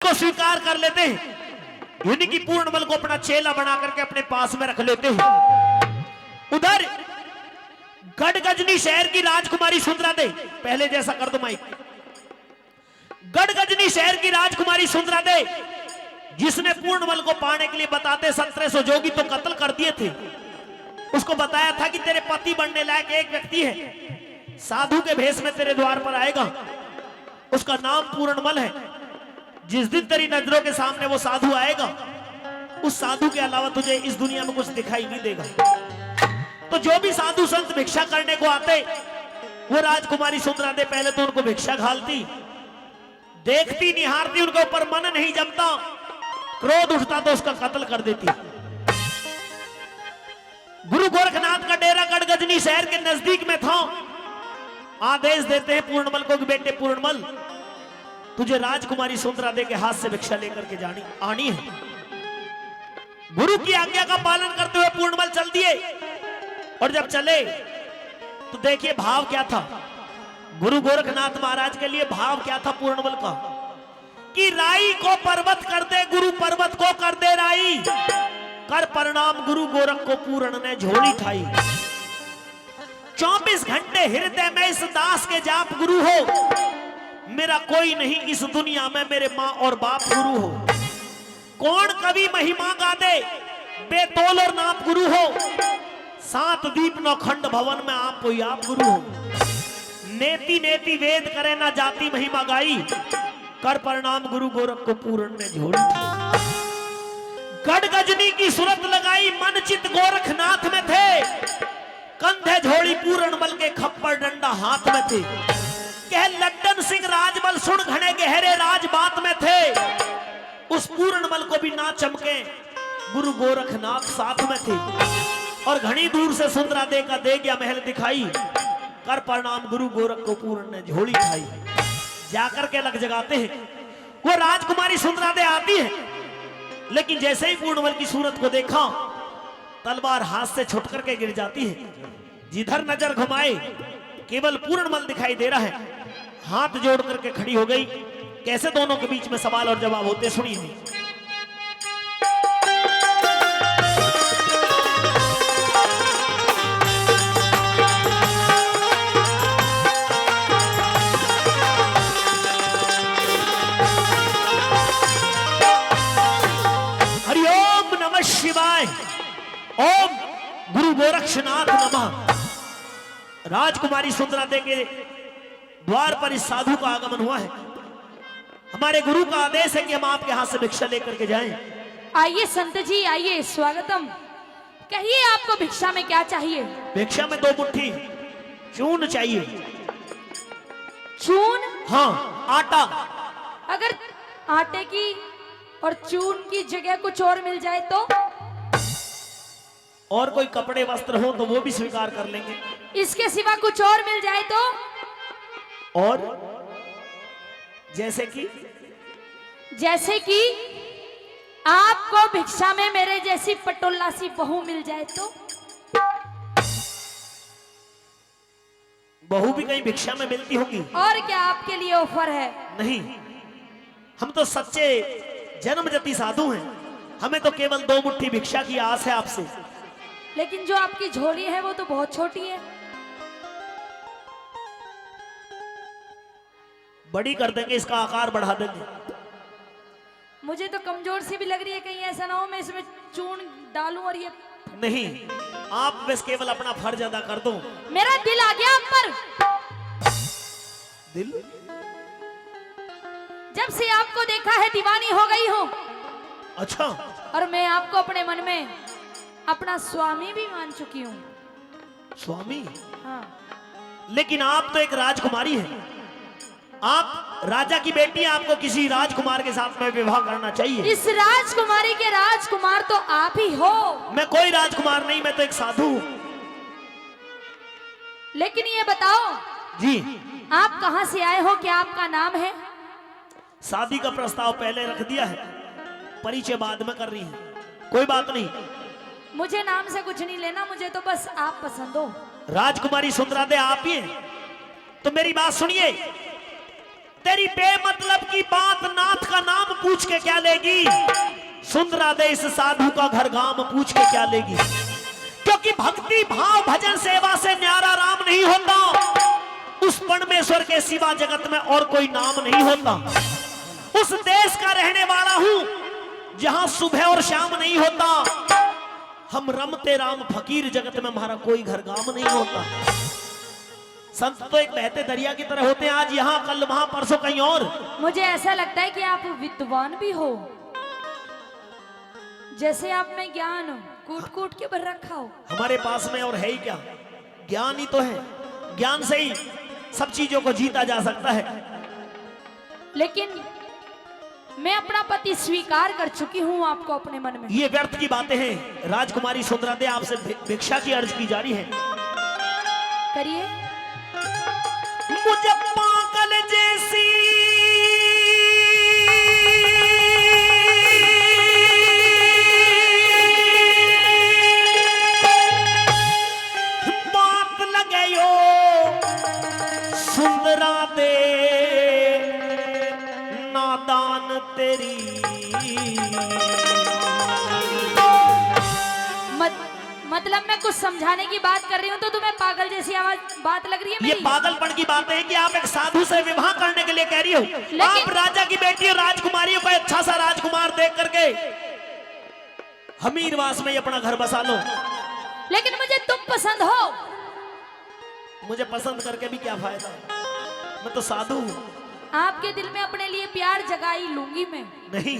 को स्वीकार कर लेते हैं, यानी कि पूर्णमल को अपना चेला बना करके अपने पास में रख लेते हैं। उधर गढ़गजनी शहर की राजकुमारी सुंदरा दे, पहले जैसा कर दो माइक। गढ़गजनी शहर की राजकुमारी सुंदरा दे, जिसने पूर्णमल को पाने के लिए बताते 1700 जोगी तो कत्ल कर दिए थे, उसको बताया था कि तेरे पति बनने लायक एक व्यक्ति है, साधु के भेष में तेरे द्वार पर आएगा, उसका नाम पूर्णमल है। जिस दिन तेरी नजरों के सामने वो साधु आएगा, उस साधु के अलावा तुझे इस दुनिया में कुछ दिखाई नहीं देगा। तो जो भी साधु संत भिक्षा करने को आते, वो राजकुमारी सुंदरा दे पहले तो उनको भिक्षा घालती, देखती निहारती, उनके ऊपर मन नहीं जमता, क्रोध उठता तो उसका कत्ल कर देती। गुरु गोरखनाथ का डेरा गढ़गजनी शहर के नजदीक में था। आदेश देते हैं पूर्णमल को कि बेटे पूर्णमल, तुझे राजकुमारी सुंदरा दे के हाथ से भिक्षा लेकर के आनी है। गुरु की आज्ञा का पालन करते हुए पूर्णमल चल दिए, और जब चले तो देखिए भाव क्या था। गुरु गोरखनाथ महाराज के लिए भाव क्या था पूर्णमल का, कि राई को पर्वत कर दे गुरु, पर्वत को कर दे राई, कर प्रणाम गुरु गोरख को पूर्ण ने झोली ठाई। 24 घंटे हृदय में इस दास के जाप गुरु हो, मेरा कोई नहीं इस दुनिया में, मेरे माँ और बाप गुरु हो। कौन कवि महिमा गा दे, बेतौल और नाप गुरु हो, 7 दीप 9 खंड भवन में आप कोई आप गुरु हो। नेति नेति वेद करे ना जाति महिमा गाई, कर प्रणाम गुरु गोरख को पूर्ण ने झोली। गढ़गजनी की सूरत लगाई, मन चित गोरखनाथ में थे, कंधे झोड़ी पूर्णमल के खप्पर डंडा हाथ में थे। कह लड्डन सिंह राजबल सुन घने गहरे राज बात में थे, उस पूर्णमल को भी ना चमके गुरु गोरखनाथ साथ में थे। और घनी दूर से सुंदरा दे का दे गया महल दिखाई, कर प्रणाम गुरु गोरख को पूर्ण ने झोली खाई। जाकर के लग जगाते हैं, वो राजकुमारी सुंदरा दे आती है, लेकिन जैसे ही पूर्णमल की सूरत को देखा, तलवार हाथ से छुट करके गिर जाती है। जिधर नजर घुमाए केवल पूर्णमल दिखाई दे रहा है। हाथ जोड़ करके खड़ी हो गई। कैसे दोनों के बीच में सवाल और जवाब होते, सुनिए। हरिओम नमः शिवाय, ओम गुरु गोरक्षनाथ नमः। राजकुमारी सुंदरा दे के द्वार पर इस साधु का आगमन हुआ है। हमारे गुरु का आदेश है कि हम आपके हाथ से भिक्षा लेकर के जाएं। आइए संत जी, आइए, स्वागतम। कहिए आपको भिक्षा में क्या चाहिए? भिक्षा में 2 मुट्ठी चून चाहिए। चून? हाँ, आटा। अगर आटे की और चून की जगह कुछ और मिल जाए तो? और कोई कपड़े वस्त्र हो तो वो भी स्वीकार कर लेंगे। इसके सिवा कुछ और मिल जाए तो? और जैसे कि आपको भिक्षा में मेरे जैसी पटोला सी बहू मिल जाए तो? बहू भी कहीं भिक्षा में मिलती होगी। और क्या आपके लिए ऑफर है? नहीं, हम तो सच्चे जन्मजती साधु हैं, हमें तो केवल 2 मुट्ठी भिक्षा की आस है आपसे। लेकिन जो आपकी झोली है वो तो बहुत छोटी है। बड़ी कर देंगे, इसका आकार बढ़ा देंगे। मुझे तो कमजोर सी भी लग रही है, कहीं ऐसा ना हो मैं इसमें चून डालूं और ये। नहीं, आप बस केवल अपना फर्ज अदा कर दो। मेरा दिल आ गया आप पर। दिल? जब से आपको देखा है दीवानी हो गई हूँ। अच्छा। और मैं आपको अपने मन में अपना स्वामी भी मान चुकी हूँ। स्वामी? हाँ। लेकिन आप तो एक राजकुमारी हैं, आप राजा की बेटी, आपको किसी राजकुमार के साथ में विवाह करना चाहिए। इस राजकुमारी के राजकुमार तो आप ही हो। मैं कोई राजकुमार नहीं, मैं तो एक साधु हूं। लेकिन ये बताओ जी, आप कहां से आए हो, क्या आपका नाम है? शादी का प्रस्ताव पहले रख दिया है, परिचय बाद में कर रही है। कोई बात नहीं, मुझे नाम से कुछ नहीं लेना, मुझे तो बस आप पसंद हो। राजकुमारी सुंदरा दे आप ही हैं, तो मेरी बात सुनिए। तेरी बेमतलब की बात नाथ का नाम पूछ के क्या लेगी? सुंदरा दे इस साधु का घर गांव पूछ के क्या लेगी? क्योंकि भक्ति भाव भजन सेवा से न्यारा राम नहीं होता। उस परमेश्वर के सिवा जगत में और कोई नाम नहीं होता। उस देश का रहने वाला हूं जहां सुबह और शाम नहीं होता। हम रमते राम फकीर, जगत में हमारा कोई घर गांव नहीं होता। संत तो एक बहते दरिया की तरह होते हैं, आज यहाँ कल वहां परसों कहीं और। मुझे ऐसा लगता है कि आप विद्वान भी हो, जैसे आप में ज्ञान कूट कूट के भर रखा हो। हमारे पास में और है ही क्या, ज्ञान ही तो है। ज्ञान से ही सब चीजों को जीता जा सकता है। लेकिन मैं अपना पति स्वीकार कर चुकी हूँ आपको अपने मन में। ये व्यर्थ की बातें हैं। राजकुमारी सुंदरा दे आपसे भिक्षा की अर्ज की जा रही है। करिए। मुझे पागल जैसी बात लगायो सुंदरा दे, नादान तेरी। मतलब मैं कुछ समझाने की बात कर रही हूँ तो तुम्हें पागल जैसी आवाज बात लग रही है ये मेरी? पागलपन की बात है कि आप एक साधु से विवाह करने के लिए कह रही हो। आप राजा की बेटी और राजकुमारियों को अच्छा सा राजकुमार देख करके हमीरवास में अपना घर बसा लो। लेकिन मुझे तुम पसंद हो। मुझे पसंद करके भी क्या फायदा, मैं तो साधु हूं। आपके दिल में अपने लिए प्यार जगाई लूंगी मैं। नहीं,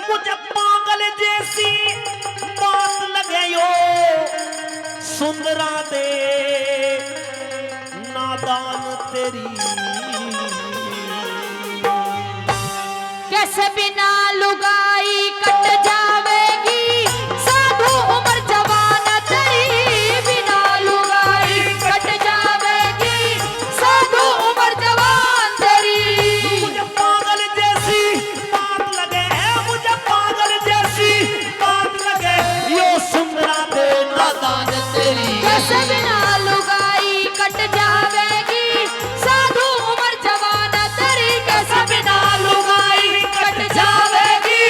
मुझे पागल जैसी बात लगे यो सुंदरा दे, नादान तेरी। कैसे बिना लुगाई कट जावेगी साधु उम्र जवान तेरी। बिना लुगाई कट जावेगी साधु उम्र जवान तेरी। मुझे पागल जैसी बात लगे, मुझे पागल जैसी बात लगे यो सुंदरा दे, नादान तेरी। कैसे बिना लुगाई कट जावेगी साधु उम्र जवान तेरी। कैसे बिना लुगाई कट जावेगी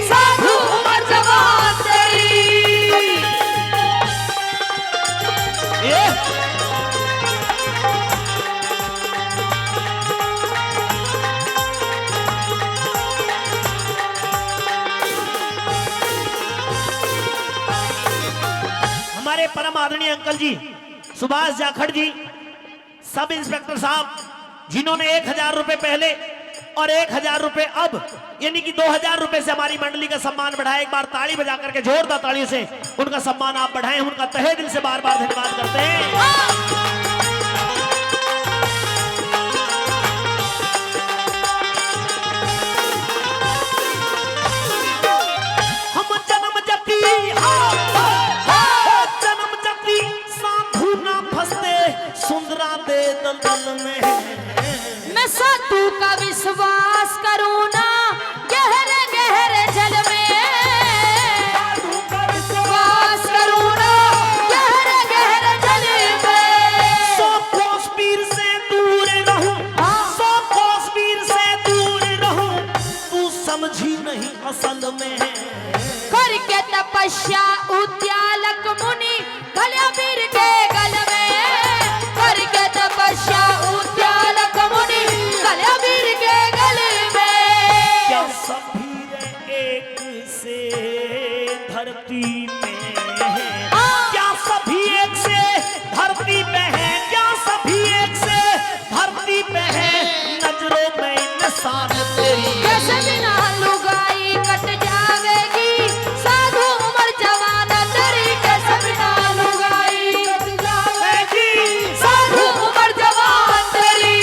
साधु उम्र जवान तेरी। ये हमारे परम आदरणीय अंकल जी सुभाष जाखड़ जी, सब इंस्पेक्टर साहब, जिन्होंने 1000 रुपए पहले और 1000 रुपए अब, यानी कि 2000 रुपए से हमारी मंडली का सम्मान बढ़ाया। एक बार ताली बजा करके जोरदार तालियों से उनका सम्मान आप बढ़ाएं। उनका तहे दिल से बार बार धन्यवाद करते हैं। हम जन्म जति जन्म जति साधु ना फंसते सुंदरा दे दलदल में। मैं साधु का विश्वास करूं ना गहरे गहरे जल में। विश्वास करूं ना गहरे गहरे जल में। 100 कोस पीर से दूर रहूं, 100 कोस पीर से दूर रहूं, तू समझी नहीं असल में। करके तपस्या उद्यालक मुनि गल्या वीर के गल में। करके तपस्या उद्यालक मुनि गल्या वीर के गल में। क्या सभी एक से धरती पे हैं? क्या सभी एक से धरती पे हैं? क्या सभी एक से धरती पे हैं? नजरों में इंसान तेरी। कैसे बिना लुगाई कट जावेगी साधु उम्र जवान तेरी। कैसे बिना लुगाई कट जावेगी साधु उम्र जवान तेरी।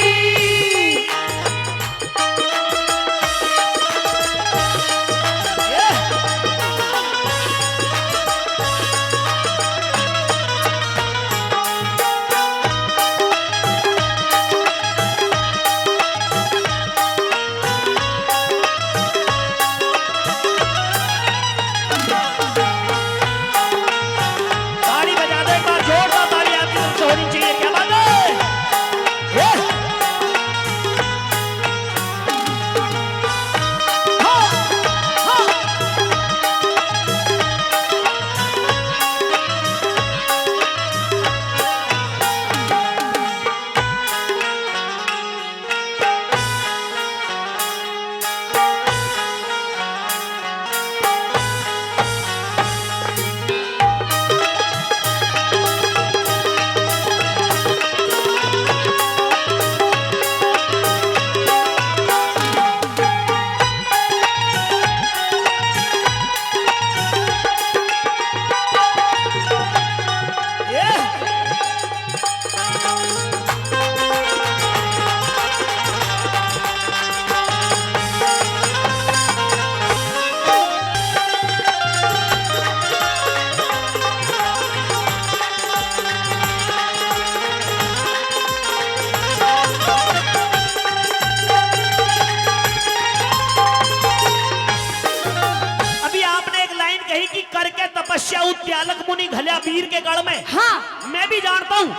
तपस्या उद्यालक मुनि घल्या वीर के गढ़ में। हाँ मैं भी जानता हूँ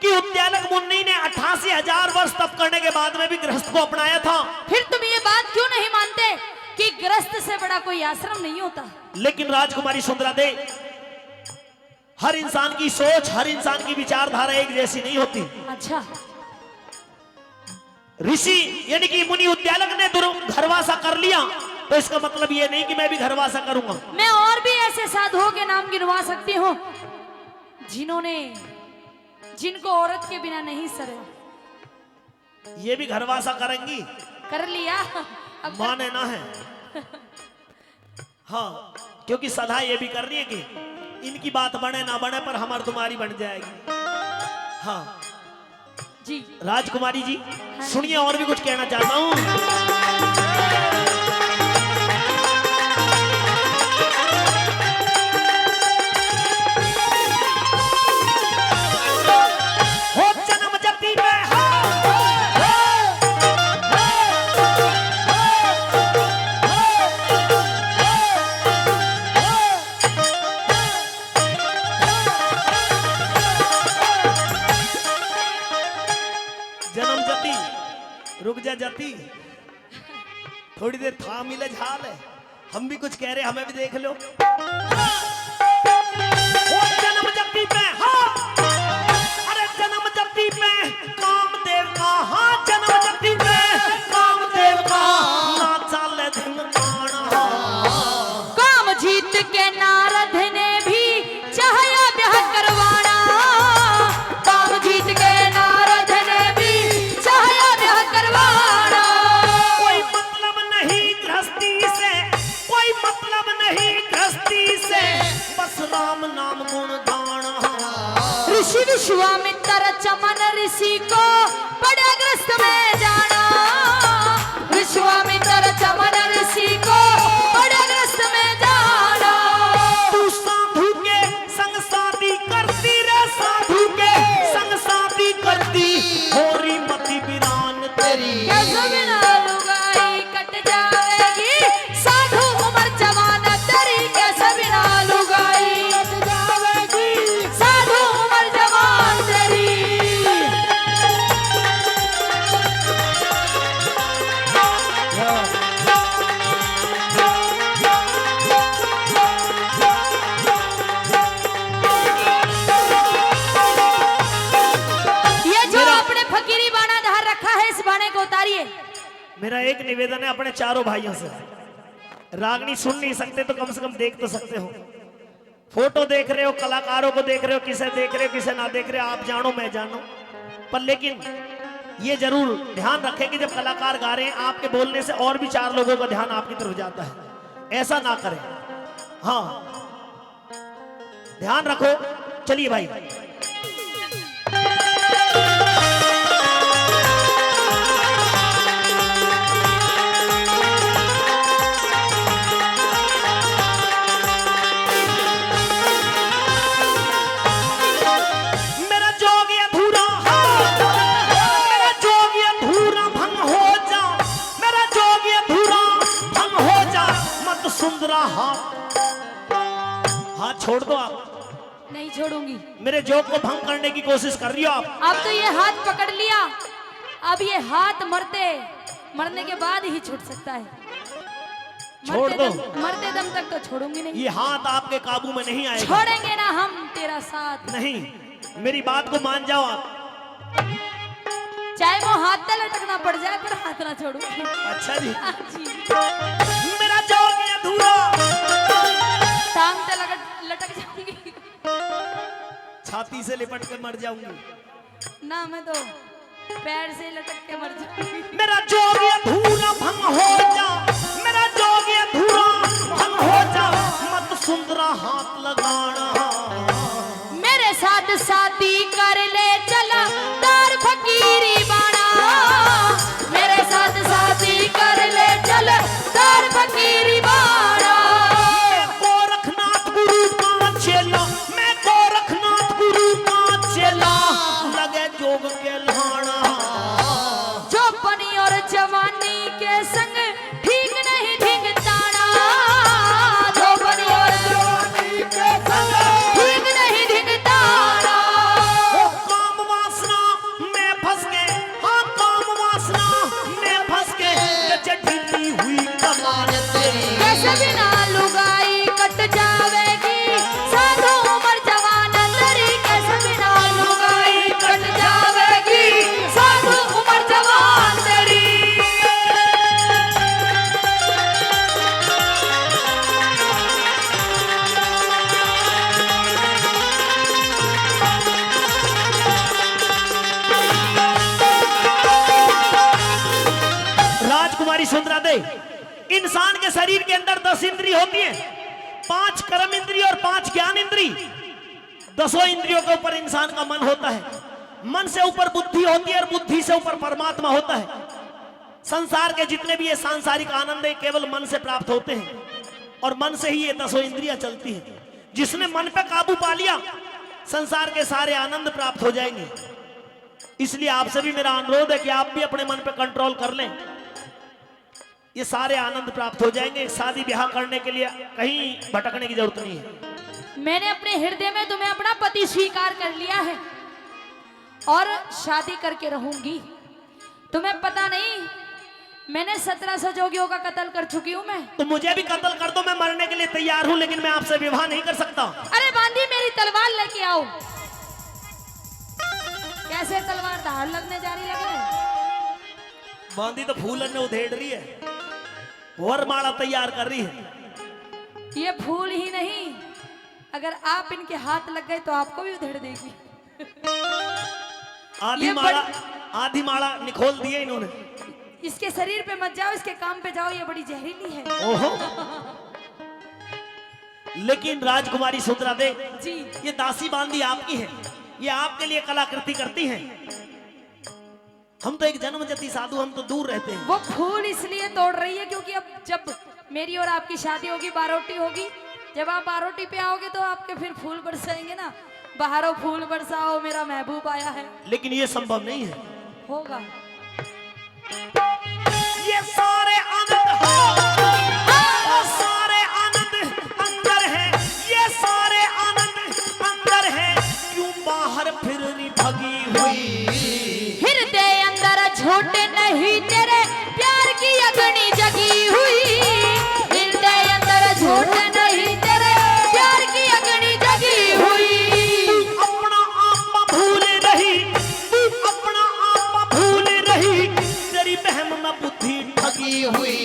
कि उद्यालक मुनि ने 88,000 वर्ष तप करने के बाद में भी गृहस्थ को अपनाया था। फिर तुम ये बात क्यों नहीं मानते कि गृहस्थ से बड़ा कोई आश्रम नहीं होता? लेकिन राजकुमारी सुंदरा दे, हर इंसान की सोच, हर इंसान की विचारधारा एक जैसी नहीं होती। अच्छा, ऋषि यानी कि मुनि उद्यालक ने घरवासा कर लिया तो इसका मतलब ये नहीं कि मैं भी घरवासा करूंगा। मैं और भी ऐसे साधुओं के नाम गिनवा सकती हूँ जिनको औरत के बिना नहीं सरे। ये भी घरवासा करेंगी? कर लिया अब माने ना है। हाँ, क्योंकि सलाह ये भी कर रही है कि इनकी बात बने ना बने पर हमारी तुम्हारी बन जाएगी। हाँ जी राजकुमारी जी सुनिए, और भी कुछ कहना चाहता हूँ। रुक जा जाती, थोड़ी देर था मिले झाल है, हम भी कुछ कह रहे, हमें भी देख लो। जन्म जपी पे, हाँ अरे जन्म जपी पे कामदेव का, हाँ जन्म जपी पे कामदेव का ना चले दिन काना। काम जीत के नारद ने भी चाहा ब्याह करवाना। काम जीत के नारद ने भी चाहा ब्याह करवाना। कोई मतलब नहीं गृहस्थी से, कोई मतलब नहीं गृहस्थी से, बस राम नाम गुण गाना। ऋषि विश्वामित्र चमन ऋषि को बड़ा ग्रस्त में जाना। विश्वामित्र चमन ऋषि को बड़ा ग्रस्त में जाना। तू साधु के संग शादी करती रे, साधु के संग शादी करती, होरी मती बिरान तेरी। कैसे बिना लुगाई कट जाएगी, साधु उम्र जवान तेरी। कैसे बिना लुगाई कट जाएगी, साधु उम्र जवान तेरी। ये जो आपने फकीरी बाणा धार रखा है, इस बाणे को उतारिए। मेरा एक निवेदन है अपने चारों भाइयों से, रागनी सुन नहीं सकते तो कम से कम देख तो सकते हो। फोटो देख रहे हो, कलाकारों को देख रहे हो, किसे देख रहे हो किसे ना देख रहे हो, आप जानो मैं जानो, पर लेकिन ये जरूर ध्यान रखें कि जब कलाकार गा रहे हैं आपके बोलने से और भी 4 लोगों का ध्यान आपकी तरफ जाता है, ऐसा ना करें। हाँ ध्यान रखो। चलिए भाई, मेरा जोग अधूरा, मेरा जोग अधूरा भंग हो जा, मेरा जोग अधूरा भंग हो जा, मत सुंदरा हाथ छोड़ दो। आप नहीं छोड़ूंगी। मेरे जोग को भंग करने की कोशिश कर रही हो आप। अब तो ये हाथ पकड़ लिया, अब ये हाथ मरने के बाद ही छूट सकता है। छोड़ दो। मरते दम तक तो छोड़ूंगी नहीं। ये हाथ आपके काबू में नहीं आएगा। छोड़ेंगे ना हम तेरा साथ। नहीं, मेरी बात को मान जाओ आप। चाहे वो हाथ तक लटकना पड़ जाए पर हाथ ना छोड़ूंगी। अच्छा जी, हाँ जी। मेरा जोग अधूरा, टांग पे लटक जाऊंगी। छाती से लिपट के मर जाऊंगी। ना मैं तो पैर से लटक के मर जाऊंगी। मेरा जोग अधूरा भंग हो जा, मेरा जोग अधूरा भंग हो जा, मत सुंदरा हाथ लगाना। मेरे साथ शादी कर ले चला तार फकीरी बाणा। मेरे साथ शादी कर ले चला तार फकीरी बाणा। गोरखनाथ गुरु का चेला, मैं गोरखनाथ गुरु का चेला, लगे जोग के लहाना। जो पनी और जवानी के संग ठीक इंसान के शरीर के अंदर 10 इंद्री होती है, 5 कर्म इंद्री और 5 ज्ञान इंद्री। 10 इंद्रियों के ऊपर इंसान का मन होता है, मन से ऊपर बुद्धि होती है और बुद्धि से ऊपर परमात्मा होता है। संसार के जितने भी ये सांसारिक आनंद है केवल मन से प्राप्त होते हैं और मन से ही ये 10 इंद्रियां चलती हैं। जिसने मन पे काबू पा लिया संसार के सारे आनंद प्राप्त हो जाएंगे। इसलिए आपसे भी मेरा अनुरोध है कि आप भी अपने मन पे कंट्रोल कर लें, ये सारे आनंद प्राप्त हो जाएंगे। शादी ब्याह करने के लिए कहीं भटकने की जरूरत नहीं है। मैंने अपने हृदय में तुम्हें अपना पति स्वीकार कर लिया है और शादी करके रहूंगी। तुम्हें पता नहीं मैंने 1700 जोगियों का कत्ल कर चुकी हूँ मैं। तो मुझे भी कत्ल कर दो, मैं मरने के लिए तैयार हूँ, लेकिन मैं आपसे विवाह नहीं कर सकता। अरे बांधी मेरी तलवार लेके आओ। कैसे तलवार धार लगने जा रही लगे? बांधी तो फूलन ने उधेड़ रही है, वरमाला तैयार कर रही है। ये फूल ही नहीं, अगर आप इनके हाथ लग गए तो आपको भी उधेड़ देगी। आधी माला निखोल दिए इन्होंने। इसके शरीर पे मत जाओ, इसके काम पे जाओ, ये बड़ी जहरीली है। ओहो। लेकिन राजकुमारी सुंदरा दे जी, ये दासी बांदी आपकी है, ये आपके लिए कलाकृति करती हैं। हम तो एक जन्मजती साधु, हम तो दूर रहते हैं। वो फूल इसलिए तोड़ रही है क्योंकि अब जब मेरी और आपकी शादी होगी, बारोटी होगी, जब आप बारोटी पे आओगे तो आपके फिर फूल बरसाएंगे ना। बाहरों फूल बरसाओ, मेरा महबूब आया है। लेकिन ये संभव नहीं है। होगा। ये सारे आनंद सारे आनंद अंदर है, ये सारे आनंद अंदर है, क्यों बाहर फिर भगी हुई? हृदय अंदर झूठ नहीं, तेरे प्यार की अग्नि जगी हुई। हृदय अंदर झूठ नहीं, तेरे प्यार की अग्नि जगी हुई। अपना आप भूल रही, अपना आप भूल रही, तेरी बहम में बुद्धि ठगी हुई।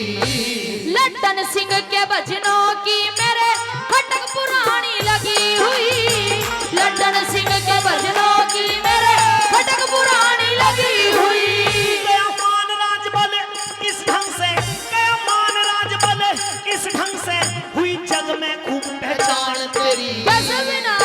लड्डन सिंह के भजनों की मेरे खटक पुरानी लगी हुई। लड्डन सिंह के भजनों की मेरे खटक पुरानी लगी हुई। गया मान राजबल इस ढंग से, गया मान राजबल इस ढंग से, हुई जग में खूब पहचान तेरी। बस बिना